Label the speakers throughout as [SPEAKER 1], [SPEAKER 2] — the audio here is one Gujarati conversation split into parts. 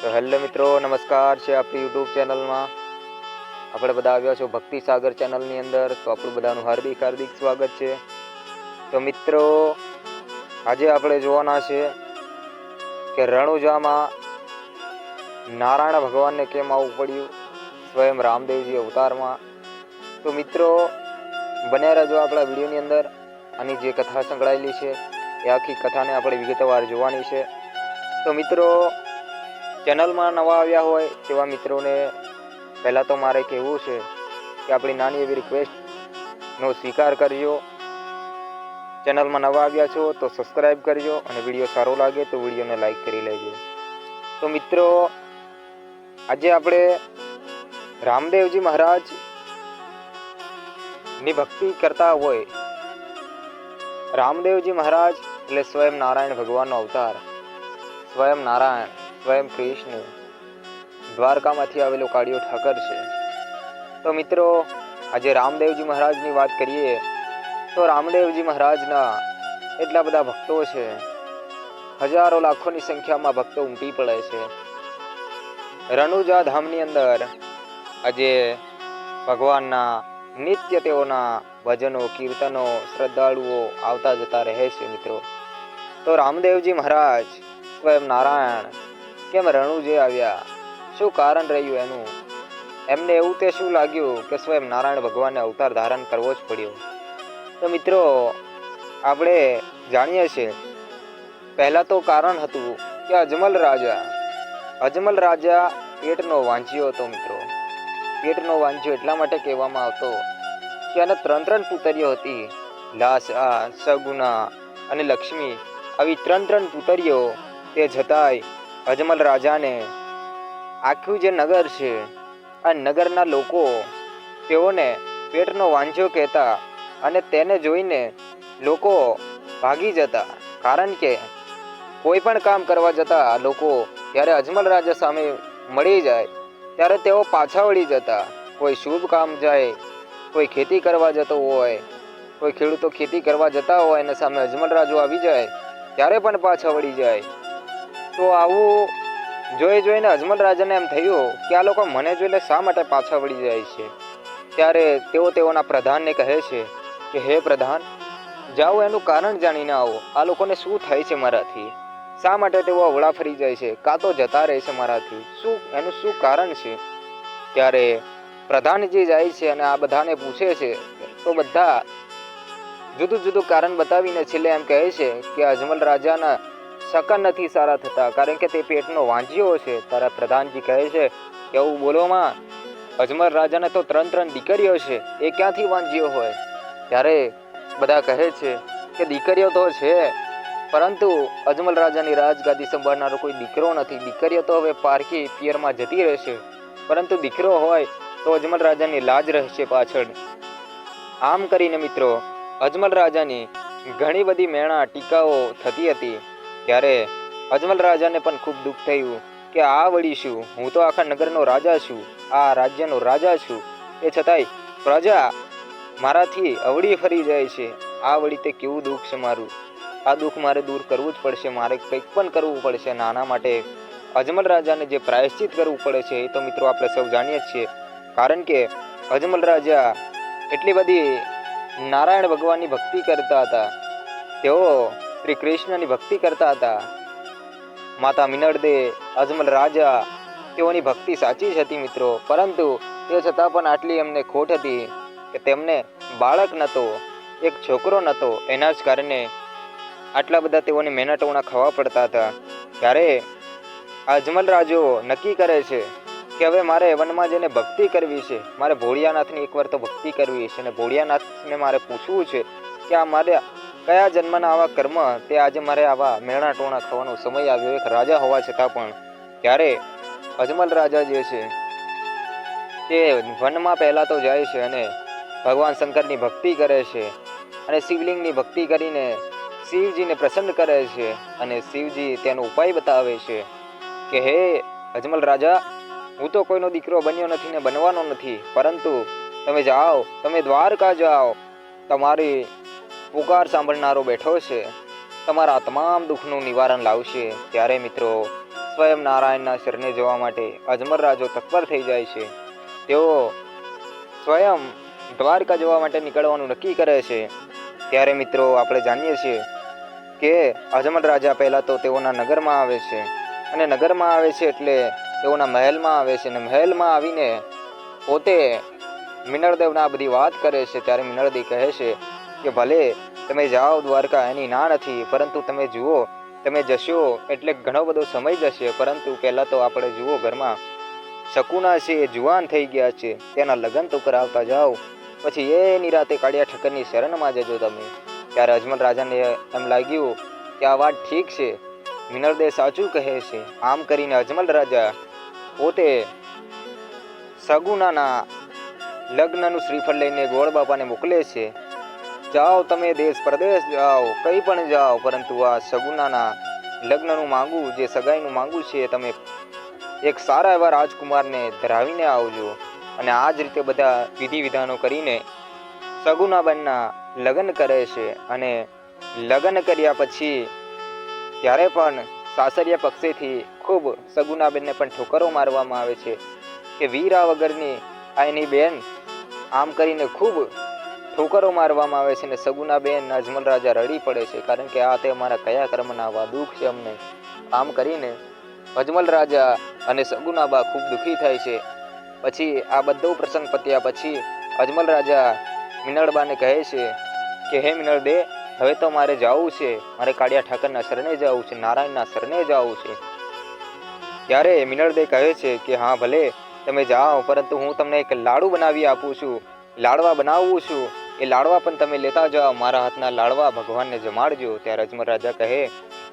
[SPEAKER 1] તો હેલો મિત્રો, નમસ્કાર છે આપણી યુટ્યુબ ચેનલમાં. આપણે બધા આવ્યા છો ભક્તિ સાગર ચેનલની અંદર. તો આપણું બધાનું હાર્દિક હાર્દિક સ્વાગત છે. તો મિત્રો, આજે આપણે જોવાના છે કે રણુજામાં નારાયણ ભગવાનને કેમ આવવું પડ્યું, સ્વયં રામદેવજી અવતારમાં. તો મિત્રો, બન્યા રહેજો આપણા વિડીયોની અંદર. આની જે કથા સંકળાયેલી છે એ આખી કથાને આપણે વિગતવાર જોવાની છે. તો મિત્રો, ચેનલમાં નવા આવ્યા હોય તેવા મિત્રોને પહેલાં તો મારે કહેવું છે કે આપણી નાની એવી રિક્વેસ્ટનો સ્વીકાર કરજો. ચેનલમાં નવા આવ્યા છો તો સબસ્ક્રાઈબ કરજો, અને વિડીયો સારો લાગે તો વિડીયોને લાઈક કરી લેજો. તો મિત્રો, આજે આપણે રામદેવજી મહારાજની ભક્તિ કરતા હોય. રામદેવજી મહારાજ એટલે સ્વયં નારાયણ ભગવાનનો અવતાર, સ્વયં નારાયણ, સ્વયં કૃષ્ણ, દ્વારકામાંથી આવેલો કાળિયો ઠાકર છે. તો મિત્રો, આજે રામદેવજી મહારાજની વાત કરીએ તો રામદેવજી મહારાજના એટલા બધા ભક્તો છે, હજારો લાખોની સંખ્યામાં ભક્તો ઉમટી પડે છે. રણુજા ધામની અંદર આજે ભગવાનના નિત્ય તેઓના ભજનો, કીર્તનો, શ્રદ્ધાળુઓ આવતા જતા રહે છે. મિત્રો, તો રામદેવજી મહારાજ સ્વયં નારાયણ કેમ રણુજે આવ્યા, શું કારણ રહ્યું એનું? એમને એવું તે શું લાગ્યું કે સ્વયં નારાયણ ભગવાનને અવતાર ધારણ કરવો જ પડ્યો? તો મિત્રો, આપણે જાણીએ છીએ પહેલાં તો કારણ હતું કે અજમલ રાજા પેટનો વાંચ્યો હતો. મિત્રો, પેટનો વાંચ્યો એટલા માટે કહેવામાં આવતો કે આને ત્રણ પુતરીઓ હતી. લાસા, સગુના અને લક્ષ્મી, આવી ત્રણ પુતરીઓ. તે છતાંય અજમલ રાજાને આખું જે નગર છે, આ નગરના લોકો તેઓને પેટનો વાંઝો કહેતા, અને તેને જોઈને લોકો ભાગી જતા. કારણ કે કોઈ પણ કામ કરવા જતા લોકો જ્યારે અજમલ રાજા સામે મળી જાય ત્યારે તેઓ પાછા વળી જતા. કોઈ શુભ કામ જાય, કોઈ ખેતી કરવા જતો હોય, કોઈ ખેડૂતો ખેતી કરવા જતા હોય અને સામે અજમલ રાજો આવી જાય ત્યારે પણ પાછા વળી જાય. તો આવું જોઈને અજમલ રાજાને એમ થયું કે આ લોકો મને જોઈને શા માટે પાછા વળી જાય છે. ત્યારે તેઓ તેઓના પ્રધાનને કહે છે કે હે પ્રધાન, જાઓ એનું કારણ જાણીને આવો. આ લોકોને શું થાય છે મારાથી? શા માટે તેઓ અવળા ફરી જાય છે, કાં તો જતા રહે છે મારાથી? એનું શું કારણ છે? ત્યારે પ્રધાનજી જાય છે અને આ બધાને પૂછે છે. તો બધા જુદું જુદું કારણ બતાવીને છેલ્લે એમ કહે છે કે અજમલ રાજાના શકન નથી સારા થતા, કારણ કે તે પેટનો વાંઝ્યો છે. તારા પ્રધાનજી કહે છે કે એવું બોલોમાં, અજમલ રાજાને તો ત્રણ દીકરીઓ છે, એ ક્યાંથી વાંઝ્યો હોય? ત્યારે બધા કહે છે કે દીકરીઓ તો છે, પરંતુ અજમલ રાજાની રાજગાદી સંભાળનારો કોઈ દીકરો નથી. દીકરીઓ તો હવે પારકી પિયરમાં જતી રહેશે, પરંતુ દીકરો હોય તો અજમલ રાજાની લાજ રહેશે પાછળ. આમ કરીને મિત્રો, અજમલ રાજાની ઘણી બધી મેણા ટીકાઓ થતી હતી. ત્યારે અજમલ રાજાને પણ ખૂબ દુઃખ થયું કે આ વળી શું, હું તો આખા નગરનો રાજા છું, આ રાજ્યનો રાજા છું, તે છતાંય પ્રજા મારાથી અવળી ફરી જાય છે. આ વળી તે કેવું દુઃખ છે મારું. આ દુઃખ મારે દૂર કરવું જ પડશે, મારે કંઈક પણ કરવું પડશે. નાના માટે અજમલ રાજાને જે પ્રાયશ્ચિત કરવું પડે છે એ તો મિત્રો આપણે સૌ જાણીએ જ છીએ. કારણ કે અજમલ રાજા એટલી બધી નારાયણ ભગવાનની ભક્તિ કરતા હતા, તેઓ શ્રી કૃષ્ણની ભક્તિ કરતા હતા. માતા મિનળદે, અજમલ રાજા, તેઓની ભક્તિ સાચી જ હતી મિત્રો. પરંતુ તે છતાં પણ આટલી એમને ખોટ હતી કે તેમને બાળક નહોતો, એક છોકરો નહોતો. એના જ કારણે આટલા બધા તેઓને મહેનતોણા ખાવા પડતા હતા. ત્યારે અજમલ રાજો નક્કી કરે છે કે હવે મારે વનમાં જઈને ભક્તિ કરવી છે, મારે ભોળિયાનાથની એકવાર તો ભક્તિ કરવી છે, અને ભોળિયાનાથને મારે પૂછવું છે કે આ મારે કયા જન્મના આવા કર્મ તે આજે મારે આવા મેણા ટોણા ખાવાનો સમય આવ્યો, એક રાજા હોવા છતાં પણ. ત્યારે અજમલ રાજા જે છે તે વનમાં પહેલાં તો જાય છે અને ભગવાન શંકરની ભક્તિ કરે છે, અને શિવલિંગની ભક્તિ કરીને શિવજીને પ્રસન્ન કરે છે. અને શિવજી તેનો ઉપાય બતાવે છે કે હે અજમલ રાજા, હું તો કોઈનો દીકરો બન્યો નથી ને બનવાનો નથી, પરંતુ તમે જાઓ, તમે દ્વારકા જાઓ, તમારી પુકાર સાંભળનારો બેઠો છે, તમારા તમામ દુઃખનું નિવારણ લાવશે. ત્યારે મિત્રો સ્વયં નારાયણના શરણે જવા માટે અજમલ રાજો તત્પર થઈ જાય છે. તેઓ સ્વયં દ્વારકા જવા માટે નીકળવાનું નક્કી કરે છે. ત્યારે મિત્રો આપણે જાણીએ છીએ કે અજમલ રાજા પહેલાં તો તેઓના નગરમાં આવે છે, અને નગરમાં આવે છે એટલે તેઓના મહેલમાં આવે છે, અને મહેલમાં આવીને પોતે મિનળદેવને આ બધી વાત કરે છે. ત્યારે મિનળદેવ કહે છે કે ભલે તમે જાઓ દ્વારકા, એની ના નથી, પરંતુ તમે જુઓ, તમે જશો એટલે ઘણો બધો સમય જશે, પરંતુ પહેલાં તો આપણે જુઓ ઘરમાં શકુના છે એ જુવાન થઈ ગયા છે, તેના લગ્ન તો કરાવતા જાઓ, પછી એ નિરાતે કાળિયા ઠક્કરની શરણમાં જજો તમે. ત્યારે અજમલ રાજાને એમ લાગ્યું કે આ વાત ઠીક છે, મિનળદેવ સાચું કહે છે. આમ કરીને અજમલ રાજા પોતે સગુનાના લગ્નનું શ્રીફળ લઈને ગોળ બાપાને મોકલે છે. જાઓ તમે દેશ પ્રદેશ જાઓ, કંઈ પણ જાઓ, પરંતુ આ સગુનાના લગ્નનું માંગવું, જે સગાઈનું માંગવું છે, તમે એક સારા એવા રાજકુમારને ધરાવીને આવજો. અને આ જ રીતે બધા વિધિ વિધાનો કરીને સગુનાબેનના લગ્ન કરે છે. અને લગ્ન કર્યા પછી ત્યારે પણ સાસરિયા પક્ષેથી ખૂબ સગુનાબેનને પણ ઠોકરો મારવામાં આવે છે કે વીરા વગરની આ એની બેન, આમ કરીને ખૂબ ઠોકરો મારવામાં આવે છે. અને સગુનાબેન અજમલ રાજા રડી પડે છે, કારણ કે આ તે અમારા કયા કર્મના આવા દુઃખ છે અમને. આમ કરીને અજમલ રાજા અને સગુનાબા ખૂબ દુઃખી થાય છે. પછી આ બધો પ્રસંગ પત્યા પછી અજમલ રાજા મિનળબાને કહે છે કે હે મિનળદે, હવે તો મારે જવું છે, મારે કાળિયા ઠાકરના શરણે જવું છે, નારાયણના શરણે જવું છે. ત્યારે મિનળદે કહે છે કે હા ભલે તમે જાઓ, પરંતુ હું તમને એક લાડુ બનાવી આપું છું, લાડવા બનાવું છું, એ લાડવા પણ તમે લેતા જાઓ, મારા હાથના લાડવા ભગવાનને જમાડજો. ત્યારે અજમલ રાજા કહે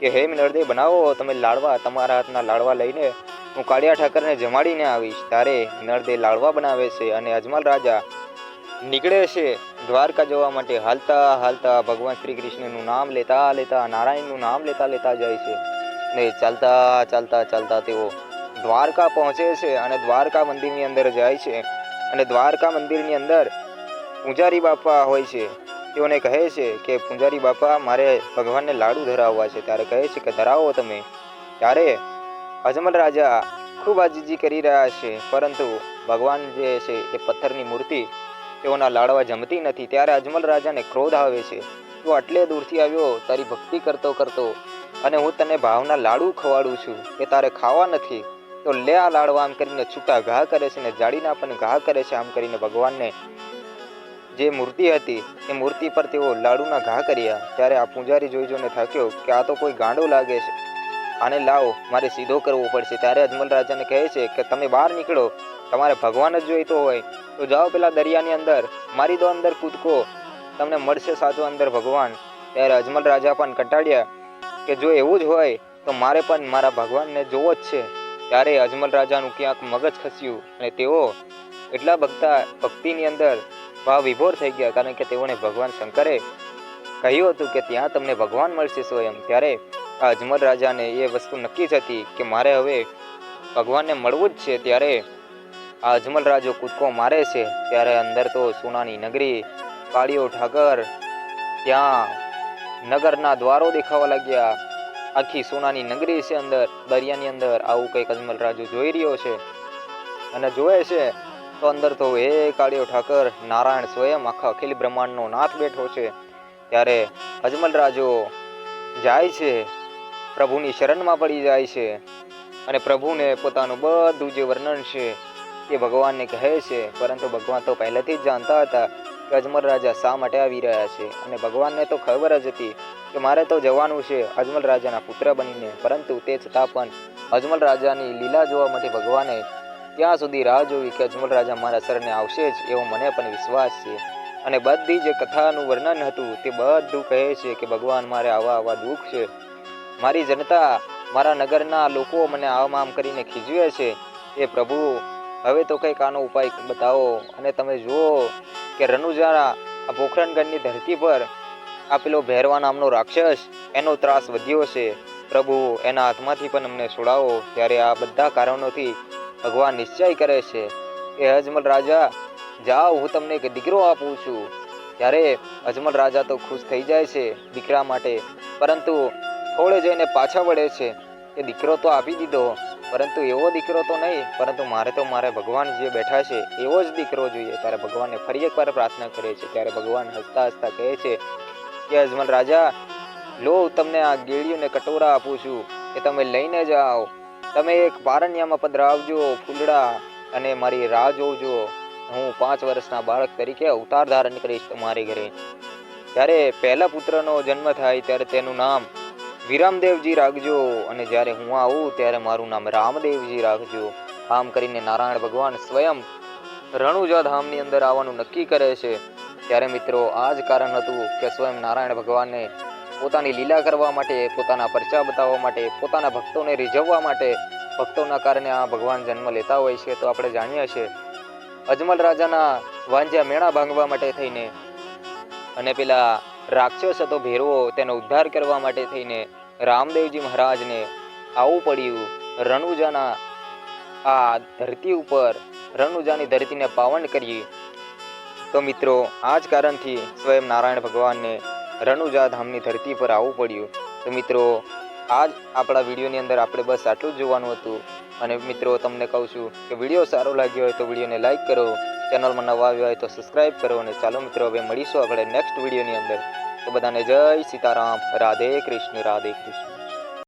[SPEAKER 1] કે હે મિનળદે, બનાવો તમે લાડવા, તમારા હાથના લાડવા લઈને હું કાળિયા ઠાકરને જમાડીને આવીશ. ત્યારે મિનળદે લાડવા બનાવે છે, અને અજમલ રાજા નીકળે છે દ્વારકા જવા માટે. હાલતા હાલતા ભગવાન શ્રી કૃષ્ણનું નામ લેતા લેતા, નારાયણનું નામ લેતા લેતા જાય છે, અને ચાલતા ચાલતા ચાલતા તેઓ દ્વારકા પહોંચે છે, અને દ્વારકા મંદિરની અંદર જાય છે. અને દ્વારકા મંદિરની અંદર પૂજારી બાપા હોય છે, તેઓને કહે છે કે પૂજારી બાપા, મારે ભગવાનને લાડુ ધરાવવા છે. ત્યારે કહે છે કે ધરાવો તમે. ત્યારે અજમલ રાજા ખૂબ આજીજી કરી રહ્યા છે, પરંતુ ભગવાન જે છે એ પથ્થરની મૂર્તિ, તેઓના લાડવા જમતી નથી. ત્યારે અજમલ રાજાને ક્રોધ આવે છે, તું આટલે દૂરથી આવ્યો તારી ભક્તિ કરતો કરતો, અને હું તને ભાવના લાડુ ખવાડું છું, એ તારે ખાવા નથી, તો લે આ લાડવા. આમ કરીને છૂટા ઘા કરે છે, ને જાડીના પણ ઘા કરે છે. આમ કરીને ભગવાનને જે મૂર્તિ હતી એ મૂર્તિ પર તેઓ લાડુના ઘા કર્યા. ત્યારે આ પૂજારી જોઈ જોઈને થાક્યો કે આ તો કોઈ ગાંડો લાગે છે, આને લાવો, મારે સીધો કરવો પડશે. ત્યારે અજમલ રાજાને કહે છે કે તમે બહાર નીકળો, તમારે ભગવાન જ જોઈતો હોય તો જાઓ પેલા દરિયાની અંદર મારી દો, અંદર કૂદકો, તમને મળશે સાચો અંદર ભગવાન. ત્યારે અજમલ રાજા પણ કંટાળ્યા કે જો એવું જ હોય તો મારે પણ મારા ભગવાનને જોવો જ છે. ત્યારે અજમલ રાજાનું ક્યાંક મગજ ખસ્યું, અને તેઓ એટલા ભક્તિની અંદર ભાવ વિભોર થઈ ગયા, કારણ કે તેઓને ભગવાન શંકરે કહ્યું હતું કે ત્યાં તમને ભગવાન મળશે સ્વયં. ત્યારે આ અજમલ રાજાને એ વસ્તુ નક્કી જ હતી કે મારે હવે ભગવાનને મળવું જ છે. ત્યારે આ અજમલ રાજો કૂદકો મારે છે. ત્યારે અંદર તો સોનાની નગરી, કાળિયો ઠાકર, ત્યાં નગરના દ્વારો દેખાવા લાગ્યા, આખી સોનાની નગરી છે અંદર દરિયાની અંદર. આવું કંઈક અજમલ રાજો જોઈ રહ્યો છે, અને જોવે છે તો અંદર તો હે કાળિયો ઠાકર, નારાયણ સ્વયં આખા અખિલ બ્રહ્માંડનો નાથ બેઠો છે. ત્યારે અજમલ રાજો જાય છે, પ્રભુની શરણમાં પડી જાય છે, અને પ્રભુને પોતાનું બધું જે વર્ણન છે એ ભગવાનને કહે છે. પરંતુ ભગવાન તો પહેલેથી જ જાણતા હતા કે અજમલ રાજા શા માટે આવી રહ્યા છે, અને ભગવાનને તો ખબર જ હતી કે મારે તો જવાનું છે અજમલ રાજાના પુત્ર બનીને. પરંતુ તે છતાં પણ અજમલ રાજાની લીલા જોવા માટે ભગવાને ત્યાં સુધી રાહ જોઈ કે અજમલ રાજા મારા શરણે આવશે જ, એવો મને પણ વિશ્વાસ છે. અને બધી જે કથાનું વર્ણન હતું તે બધું કહે છે કે ભગવાન, મારે આવા દુઃખ છે, મારી જનતા, મારા નગરના લોકો મને આમ કરીને ખીજવે છે, એ પ્રભુ હવે તો કંઈક આનો ઉપાય બતાવો. અને તમે જુઓ કે રણુજાના આ પોખરણગઢની ધરતી પર આ પેલો ભૈરવા નામનો રાક્ષસ, એનો ત્રાસ વધ્યો છે, પ્રભુ એના હાથમાંથી પણ અમને છોડાવો. ત્યારે આ બધા કારણોથી ભગવાન નિશ્ચય કરે છે કે અજમલ રાજા જાઓ, હું તમને એક દીકરો આપું છું. ત્યારે અજમલ રાજા તો ખુશ થઈ જાય છે દીકરા માટે, પરંતુ થોડે જઈને પાછા વળે છે, કે દીકરો તો આપી દીધો, પરંતુ એવો દીકરો તો નહીં, પરંતુ મારે ભગવાન જે બેઠા છે એવો જ દીકરો જોઈએ. ત્યારે ભગવાનને ફરી એકવાર પ્રાર્થના કરે છે. ત્યારે ભગવાન હસતા હસતા કહે છે કે અજમલ રાજા, લો તમને આ ગેળિયું ને કટોરા આપું છું કે તમે લઈને જાઓ. તમે એક પારણ્યામાં પધરાવજો ફૂલડા, અને મારી રાહ જોજો. હું 5 વર્ષના બાળક તરીકે અવતાર ધારણ કરીશ તમારી ઘરે. જ્યારે પહેલા પુત્રનો જન્મ થાય ત્યારે તેનું નામ વિરામદેવજી રાખજો, અને જ્યારે હું આવું ત્યારે મારું નામ રામદેવજી રાખજો. આમ કરીને નારાયણ ભગવાન સ્વયં રણુજા ધામની અંદર આવવાનું નક્કી કરે છે. ત્યારે મિત્રો આ જ કારણ હતું કે સ્વયં નારાયણ ભગવાનને પોતાની લીલા કરવા માટે, પોતાના પરચા બતાવવા માટે, પોતાના ભક્તોને રીઝવવા માટે, ભક્તોના કારણે આ ભગવાન જન્મ લેતા હોય છે. તો આપણે જાણીએ છીએ અજમલ રાજાના વાંજ્યા મેણા ભાંગવા માટે થઈને, અને પેલા રાક્ષસ હતો ભેરવો, તેનો ઉદ્ધાર કરવા માટે થઈને રામદેવજી મહારાજને આવવું પડ્યું રણુજાના આ ધરતી ઉપર, રણુજાની ધરતીને પાવન કરી. તો મિત્રો આ જ કારણથી સ્વયં નારાયણ ભગવાનને રણુજા ધામની ધરતી પર આવવું પડ્યું. તો મિત્રો આજ આપણા વિડીયોની અંદર આપણે બસ આટલું જ જોવાનું હતું. અને મિત્રો તમને કહું છું કે વિડીયો સારો લાગ્યો હોય તો વિડીયોને લાઇક કરો, ચેનલમાં નવા આવ્યા હોય તો સબસ્ક્રાઈબ કરો. અને ચાલો મિત્રો હવે મળીશું આપણે નેક્સ્ટ વિડીયોની અંદર. તો બધાને જય સીતારામ, રાધે કૃષ્ણ, રાધે કૃષ્ણ.